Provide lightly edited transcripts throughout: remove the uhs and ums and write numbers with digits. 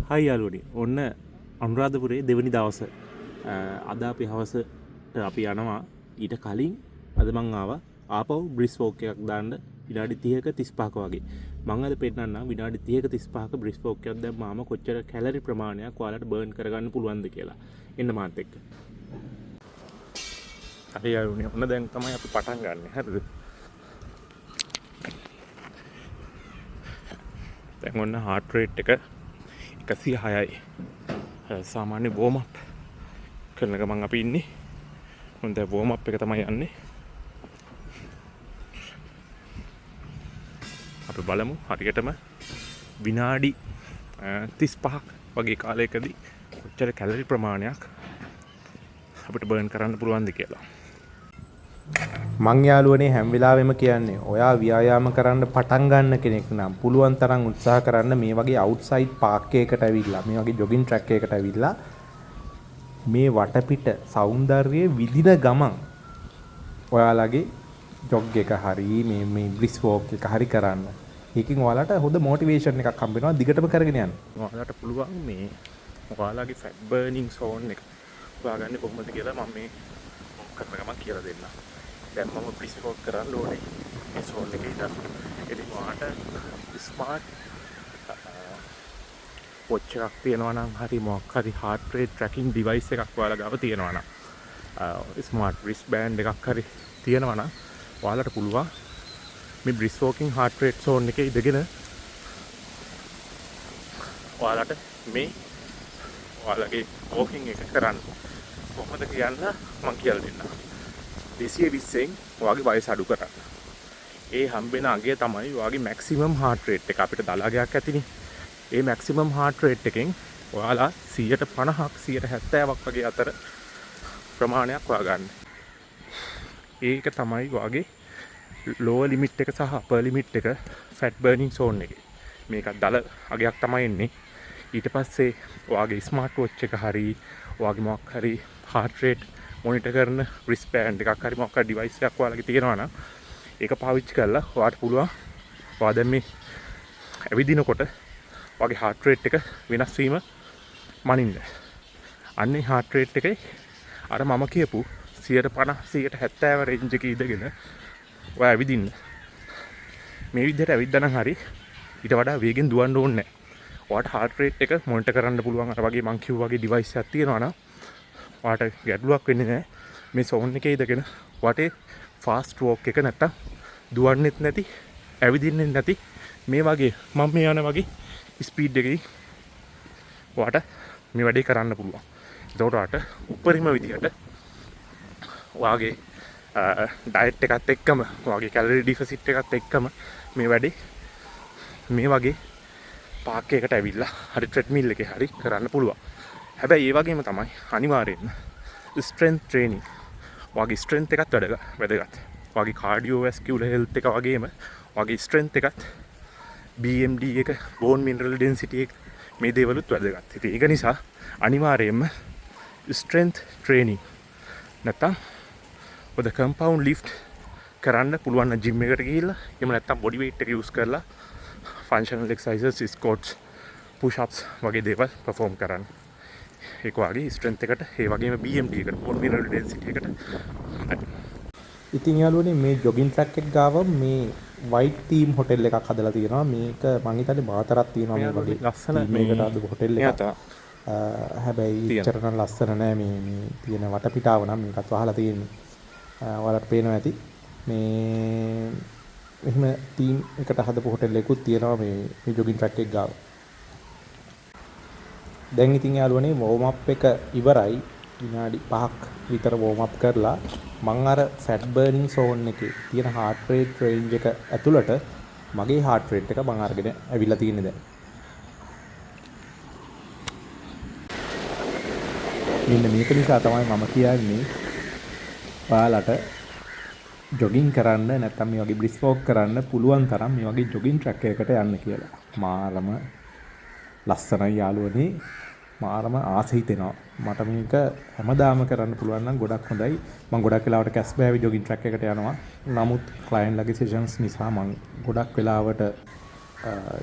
හයි යාළුවනේ. ඔන්න අනුරාධපුරේ දෙවනි දවස. අද අපි හවසට අපි යනවා. ඊට කලින් අද මං ආවා ආපහු බ්‍රිස් වෝක් එකක් දාන්න විනාඩි 30ක 35ක වගේ. මං අද පෙන්නන්නම් විනාඩි 30ක 35ක බ්‍රිස් වෝක් එකක් දැම්මාම කොච්චර කැලරි ප්‍රමාණයක් ඔයාලට බර්න් කරගන්න පුළුවන්ද කියලා. එන්න මාත් එක්ක. හරි යාළුවනේ. ඔන්න දැන් තමයි අපි පටන් ගන්න. හරිද? දැන් ඔන්න heart rate එක 106යි. සාමාන්‍ය වෝම් අප් කරන ගමන් අපි ඉන්නේ. හොඳ වෝම් අප් එක තමයි යන්නේ. අපි බලමු හරියටම විනාඩි 35ක් වගේ කාලයකදී කොච්චර කැලරි ප්‍රමාණයක් අපිට බර්න් කරන්න පුළුවන්ද කියලා. මං යාළුවනේ හැම වෙලාවෙම කියන්නේ ඔයා ව්‍යායාම කරන්න පටන් ගන්න කෙනෙක් නම් පුළුවන් තරම් උත්සාහ කරන්න මේ වගේ අවුට්සයිඩ් පාක් එකකට ඇවිල්ලා මේ වගේ ජොගින් ට්‍රැක් එකකට ඇවිල්ලා මේ වටපිට సౌందර්යයේ විදින ගමන් ඔයාලගේ ජොග් එක හරි මේ බ්‍රිස් වෝක් එක හරි කරන්න. ඒකෙන් ඔයාලට හොඳ මොටිවේෂන් එකක් හම්බ වෙනවා දිගටම කරගෙන යන්න. ඔයාලට පුළුවන් මේ ඔයාලගේ ෆැට් බර්නින් සෝන් එක හොයාගන්නේ කොහොමද කියලා මම මේ කරන ගමන් කියලා දෙන්නම්. දැන් මම බ්‍රිස් වෝක් කරන්න ඕනේ මේ සෝන් එකේ ඉඳන්. ඉතින් ඔයාලට ස්මාර්ට් වොච් එකක් තියෙනවා නම් හරි මොකක් හරි heart rate tracking device එකක් ඔයාලා ගාව තියෙනවා නම් ස්මාර්ට් රිස්ට් බෑන්ඩ් එකක් හරි තියෙනවා නම් ඔයාලට පුළුවන් මේ බ්‍රිස් වෝකින් heart rate zone එකේ ඉඳගෙන ඔයාලට මේ ඔයාලගේ වෝකින් එක කරන්න කොහොමද කියන්න මම කියලා දෙන්නම්. 220න් ඔයාගේ වයස අඩු කරන්න. ඒ හම්බෙන අගය තමයි ඔයාගේ maximum heart rate එක. අපිට දලාගයක් ඇතිනේ. ඒ maximum heart rate එකෙන් ඔයාලා 150ක් 170ක් වගේ අතර ප්‍රමාණයක් හොයාගන්න. ඒක තමයි ඔයාගේ lower limit එක සහ upper limit එක fat burning zone එකේ. මේක දල අගයක් තමයි එන්නේ. ඊට පස්සේ ඔයාගේ smart watch එක හරි ඔයාගේ මොකක් හරි heart rate monitor කරන wristband එකක් හරි මොකක් හරි device එකක් ඔයාලගේ තියෙනවා නම් ඒක පාවිච්චි කරලා ඔයාලට පුළුවන් ඔයා දැන් මේ ඇවිදිනකොට ඔයාගේ heart rate එක වෙනස් වීම මනින්න. අන්නේ heart rate එකේ අර මම කියපු 150 170 රේන්ජ් එකේ ඉඳගෙන ඔයා ඇවිදින්න. මේ විදිහට ඇවිද්දනම් හරි ඊට වඩා වේගෙන් දුවන්න ඕනේ නැහැ. ඔයාට heart rate එක මොනිටර් කරන්න පුළුවන් අර වගේ මං කිව්වා වගේ device එකක් තියෙනවා නම් ඔයාට ගැටලුවක් වෙන්නේ නැහැ. මේ zone එකේ ඉඳගෙන ඔයාට fast walk එක නැත්තම් දුවන්නෙත් නැති ඇවිදින්නෙත් නැති මේ වගේ මම මේ යන වගේ ස්පීඩ් එකකින් ඔයාට මේ වැඩේ කරන්න පුළුවන්. ඒකට ඔයාට උපරිම විදිහට ඔයාගේ ඩයට් එකත් එක්කම ඔයාගේ කැලරි ඩිෆිසිට් එකත් එක්කම මේ වැඩේ මේ වගේ පාක් එකකට ඇවිල්ලා හරි ට්‍රෙඩ්මිල් එකේ හරි කරන්න පුළුවන්. හැබැයි ඒ වගේම තමයි අනිවාර්යයෙන්ම ස්ට්‍රෙන්ත් ට්‍රේනින් ඔයාගේ ස්ට්‍රෙන්ත් එකත් වැදගත්. ඔයාගේ කාඩියෝවැස්කියුලර් හෙල්ත් එක වගේම ඔයාගේ ස්ට්‍රෙන්ත් එකත් BMD එක බෝන් මිනරල් ඩෙන්සිටි එක මේ දේවලුත් වැදගත්. ඉතින් ඒක නිසා අනිවාර්යයෙන්ම ස්ට්‍රෙන්ත් ට්‍රේනින් නැත්තම් ඔද කම්පවුන්ඩ් ලිෆ්ට් කරන්න පුළුවන් නම් ජිම් එකට ගිහිල්ලා එහෙම නැත්තම් බොඩි වේට් එක යූස් කරලා ෆන්ක්ෂනල් එක්සර්සයිසස් ස්ක්වොට්ස් පුෂ් අප්ස් වගේ දේවල් පර්ෆෝම් කරන්න. ඒක වගේ ස්ට්‍රෙන්ත් එකට ඒ වගේම BMD එකට බෝන් මිනරල් ඩෙන්සිටි එකට. ඉතින් යාළුවනේ මේ ජොගින් ට්‍රැක් එක ගාව මේ වයිට් තීම් හොටෙල් එකක් හදලා තියෙනවා. මේක මං හිතන්නේ මාතරක් තියෙනවා මේ වගේ ලස්සන මේකට අද හොටෙල් එකක්. හැබැයි ඉතරන ලස්සන නෑ මේ තියෙන වටපිටාව නම් මේකත් වහලා තියෙන්නේ. ඔයාලට පේනවා ඇති. මේ එහෙම තීම් එකට හදපු හොටෙල් එකකුත් තියෙනවා මේ ජොගින් ට්‍රැක් එක ගාව. දැන් ඉතින් යාළුවනේ වෝම් අප් එක ඉවරයි. විනාඩි 5ක් විතර වෝම් අප් කරලා මං අර ෆැට් බර්නින් සෝන් එකේ තියෙන heart rate range එක ඇතුළට මගේ heart rate එක මං අරගෙන ඇවිල්ලා තියෙන්නේ දැන්. මෙන්න මේක නිසා තමයි මම කියන්නේ ඔයාලට ජොගින් කරන්න නැත්නම් මේ වගේ බ්‍රිස් වෝක් කරන්න පුළුවන් තරම් මේ වගේ ජොගින් ට්‍රැක් එකකට යන්න කියලා. මාරම ලස්සනයි යාළුවනේ. මාරම ආස හිතෙනවා. මට මේක හැමදාම කරන්න පුළුවන් නම් ගොඩක් හොඳයි. මම ගොඩක් වෙලාවට කැස්බෑවි ජොගින් ට්‍රැක් එකට යනවා. නමුත් ක්ලයන්ට්ලගේ සෙෂන්ස් නිසා මම ගොඩක් වෙලාවට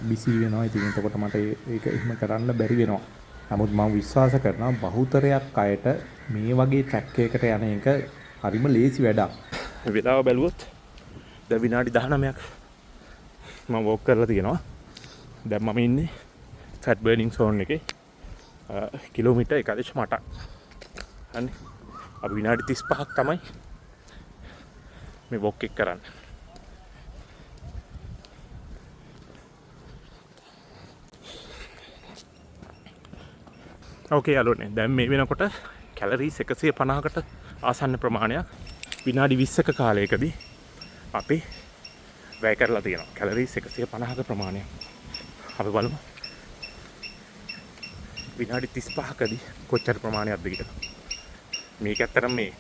බිසි වෙනවා. ඉතින් එතකොට මට ඒක එහෙම කරන්න බැරි වෙනවා. නමුත් මම විශ්වාස කරනවා බහුතරයක් අයට මේ වගේ ට්‍රැක් එකකට යන එක හරිම ලේසි වැඩක්. වෙලාව බැලුවොත් දැන් විනාඩි 19ක් මම වොක් කරලා තියෙනවා. දැන් මම ඉන්නේ ෆැට් බර්නින් සෝන් එකේ. කිලෝමීටර් 1.8ක්. හරි. අපි විනාඩි 35ක් තමයි මේ වොක් එක කරන්නේ. ඕකේ යාළුවනේ. දැන් මේ වෙනකොට කැලරීස් 150කට ආසන්න ප්‍රමාණයක් විනාඩි 20ක කාලයකදී අපි වැය කරලා තියෙනවා. කැලරීස් 150ක ප්‍රමාණයක්. අපි බලමු විනාඩි 35කදී කොච්චර ප්‍රමාණයක්ද කියලා. මේක ඇත්තටම මේ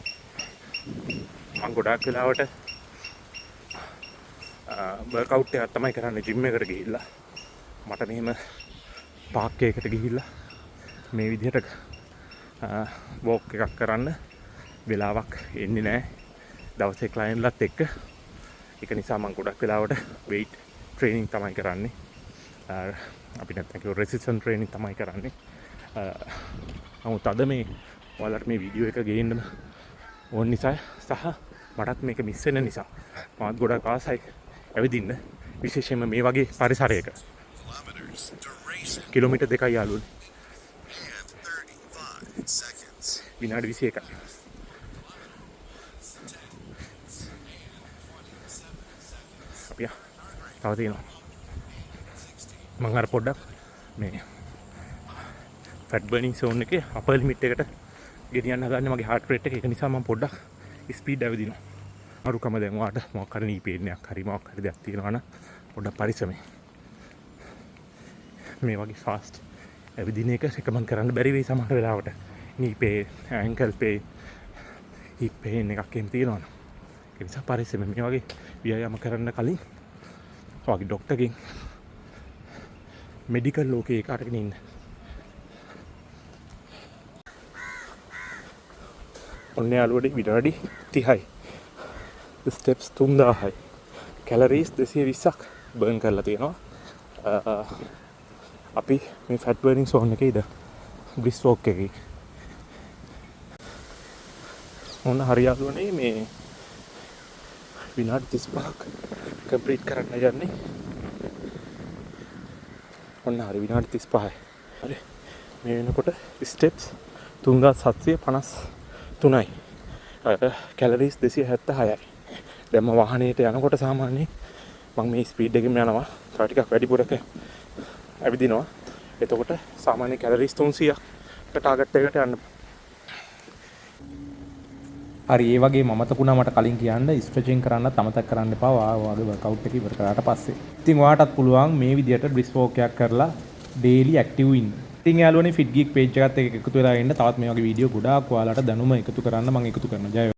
මම ගොඩාක් වෙලාවට වර්කවුට් එකක් තමයි කරන්නේ ජිම් එකට ගිහිල්ලා. මට මෙහෙම පාක් එකකට ගිහිල්ලා මේ විදිහට වෝක් එකක් කරන්න වෙලාවක් එන්නේ නැහැ දවසේ ක්ලයන්ට්ලත් එක්ක. ඒක නිසා මම ගොඩක් වෙලාවට weight training තමයි කරන්නේ. අපි නැත්නම් කිව්ව resistance training තමයි කරන්නේ. නමුත් අද මේ ඔයාලට මේ වීඩියෝ එක ගේන්න ඕන නිසා සහ මටත් මේක මිස් වෙන නිසා මමත් ගොඩක් ආසයි ඇවිදින්න, විශේෂයෙන්ම මේ වගේ පරිසරයක. කිලෝමීටර් 2යි යාළුවනේ. විනාඩි 21ක්. අපි තව තියෙනවා. මම අර පොඩ්ඩක් මේ ෆැට් බර්නින් සෝන් එකේ අපර් ලිමිට් එකට ගෙනියන්න හදන්නේ මගේ heart rate එක. ඒක නිසා මම පොඩ්ඩක් ස්පීඩ් ඇවිදිනවා. අරුකම දැන් ඔයාලට මොකක් හරි නී පේන් එකක් හරි මොකක් හරි දෙයක් තියෙනවා නම් පොඩ්ඩක් පරිස්සමෙන් මේ වගේ ෆාස්ට් ඇවිදින එක රෙකමන්ඩ් කරන්න බැරි වෙයි සමහර වෙලාවට. Knee pain, ankle pain, hip pain එකක් එහෙම තියෙනවා. ඒ නිසා පරිස්සමෙන් මේ වගේ ව්‍යායාම කරන්න කලින් ඔයාගේ ડોක්ටර්ගෙන් මෙඩිකල් ලෝකේ ඒක අරගෙන ඉන්න. ඔන්න යාළුවනේ විනාඩි 30යි. ස්ටෙප්ස් 3000යි. කැලරීස් 220ක් බර්න් කරලා තියෙනවා. අපි මේ ෆැට් බර්නින් සෝන් එකේ ඉඳ බ්‍රිස් වෝක් එකේ. ඔන්න හරි යාළුවනේ මේ විනාඩි 35ක් කම්ප්ලීට් කරන්න යන්නේ. ඔන්න හරි විනාඩි 35යි. හරි. මේ වෙනකොට ස්ටෙප්ස් 3753යි. කැලරීස් 276යි. දැන් මම වාහනේට යනකොට සාමාන්‍යයෙන් මම මේ ස්පීඩ් එකෙන් යනවා. තව ටිකක් වැඩිපුරක ඇවිදිනවා. එතකොට සාමාන්‍ය කැලරීස් 300ක් ටාගට් එකට යන්න. හරි, ඒ වගේ මතකුණා මට කලින් කියන්න ස්ට්‍රෙචින් කරන්නත් අමතක කරන්න එපා ඔයාගේ වර්කවුට් එක ඉවර කරාට පස්සේ. ඉතින් ඔයාටත් පුළුවන් මේ විදිහට බ්‍රිස් වෝක් එකක් කරලා ඩේලි ඇක්ටිව් ඉන්න. ඉතින් යාළුවනේ ෆිට් ගීක් පේජ් එකත් එක්ක එකතු වෙලා ඉන්න. තවත් මේ වගේ වීඩියෝ ගොඩාක් ඔයාලට දැනුම එකතු කරන්න මම එකතු කරනවා. ජය